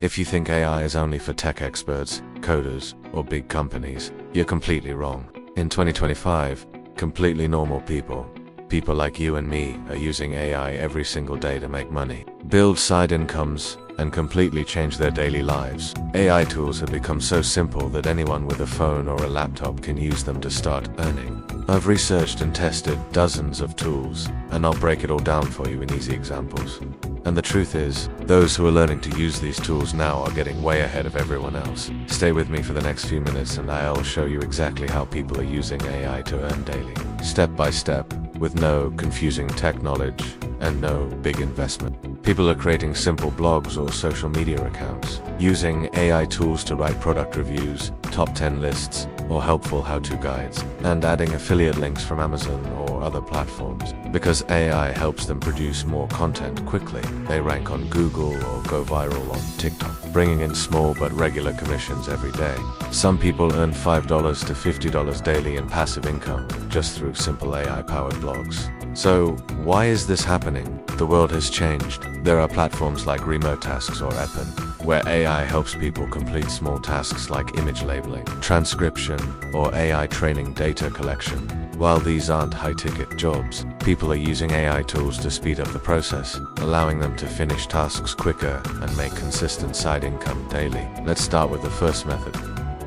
If you think AI is only for tech experts, coders, or big companies, you're completely wrong. In 2025, completely normal people like you and me, are using AI every single day to make money, build side incomes, and completely change their daily lives. AI tools have become so simple that anyone with a phone or a laptop can use them to start earning. I've researched and tested dozens of tools, and I'll break it all down for you in easy examples. And the truth is, those who are learning to use these tools now are getting way ahead of everyone else. Stay with me for the next few minutes and I'll show you exactly how people are using AI to earn daily, step by step, with no confusing tech knowledge and no big investment. People are creating simple blogs or social media accounts, using AI tools to write product reviews, top 10 lists, or helpful how-to guides, and adding affiliate links from Amazon or other platforms. Because AI helps them produce more content quickly, they rank on Google or go viral on TikTok, bringing in small but regular commissions every day. Some people earn $5 to $50 daily in passive income just through simple AI-powered blogs. So, why is this happening? The world has changed. There are platforms like Remote Tasks or Appen, where AI helps people complete small tasks like image labeling, transcription, or AI training data collection. While these aren't high-ticket jobs, people are using AI tools to speed up the process, allowing them to finish tasks quicker and make consistent side income daily. Let's start with the first method.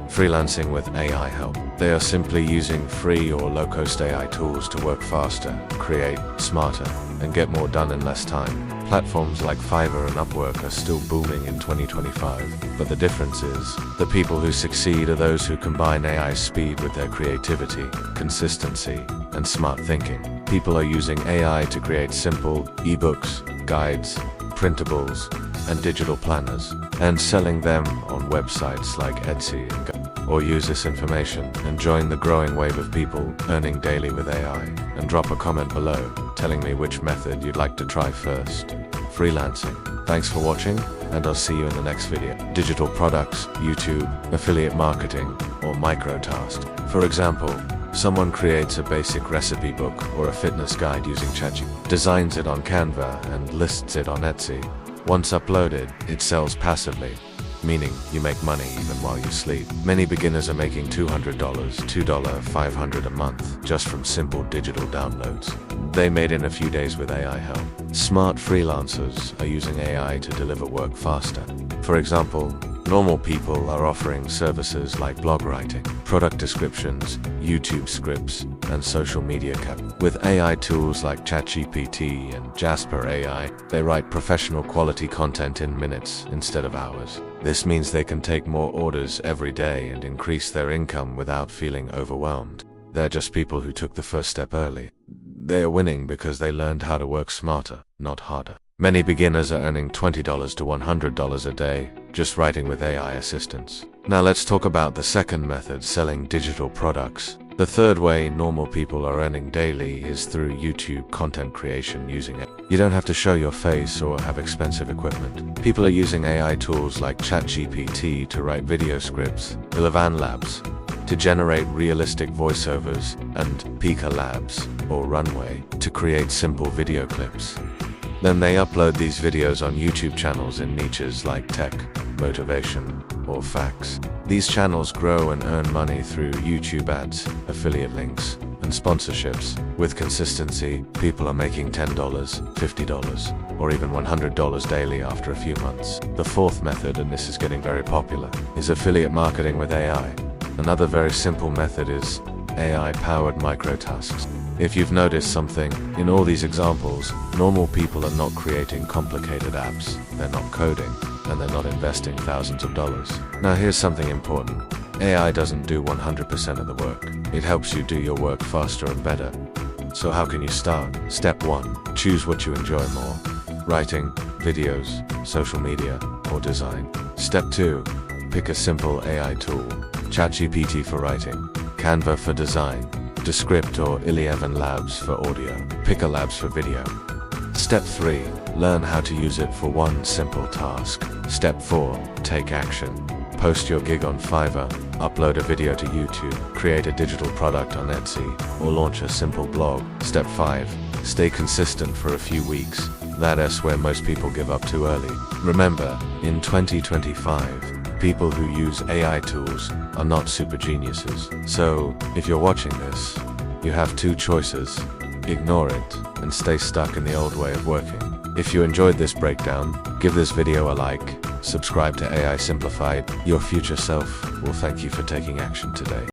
Freelancing with AI help. They are simply using free or low-cost AI tools to work faster, create smarter, and get more done in less time. Platforms like Fiverr and Upwork are still booming in 2025, but the difference is, the people who succeed are those who combine AI speed with their creativity, consistency, and smart thinking. People are using AI to create simple ebooks, guides, printables, and digital planners, and selling them on websites like Etsy or use this information and join the growing wave of people earning daily with AI. And drop a comment below telling me which method you'd like to try first. Freelancing. Thanks for watching, and I'll see you in the next video. Digital products, YouTube, affiliate marketing, or micro-task. For example, someone creates a basic recipe book or a fitness guide using ChatGPT, designs it on Canva, and lists it on Etsy. Once uploaded, it sells passively, meaning you make money even while you sleep. Many beginners are making $200, $500 a month just from simple digital downloads. They made in a few days with AI help. Smart freelancers are using AI to deliver work faster. For example, normal people are offering services like blog writing, product descriptions, YouTube scripts, and social media cap. With AI tools like ChatGPT and Jasper AI, they write professional quality content in minutes instead of hours. This means they can take more orders every day and increase their income without feeling overwhelmed. They're just people who took the first step early. They are winning because they learned how to work smarter, not harder. Many beginners are earning $20 to $100 a day just writing with AI assistants. Now let's talk about the second method, selling digital products. The third way normal people are earning daily is through YouTube content creation using it. You don't have to show your face or have expensive equipment. People are using AI tools like ChatGPT to write video scripts, Pika Labs to generate realistic voiceovers, and Pika Labs, or Runway, to create simple video clips. Then they upload these videos on YouTube channels in niches like tech, motivation, or facts. These channels grow and earn money through YouTube ads, affiliate links, and sponsorships. With consistency, people are making $10, $50, or even $100 daily after a few months. The fourth method, and this is getting very popular, is affiliate marketing with AI. Another very simple method is AI-powered micro-tasks. If you've noticed something, in all these examples, normal people are not creating complicated apps, they're not coding, and they're not investing thousands of dollars. Now here's something important. AI doesn't do 100% of the work. It helps you do your work faster and better. So how can you start? Step 1. Choose what you enjoy more. Writing, videos, social media, or design. Step 2. Pick a simple AI tool. ChatGPT for writing, Canva for design, Descript or Pika Labs for audio, Pika Labs for video. Step 3. Learn how to use it for one simple task. Step 4. Take action. Post your gig on Fiverr, upload a video to YouTube, create a digital product on Etsy, or launch a simple blog. Step 5. Stay consistent for a few weeks, That's where most people give up too early. Remember, in 2025, people who use AI tools are not super geniuses. So, if you're watching this, you have two choices: ignore it and stay stuck in the old way of working. If you enjoyed this breakdown, give this video a like, subscribe to AI Simplified. Your future self will thank you for taking action today.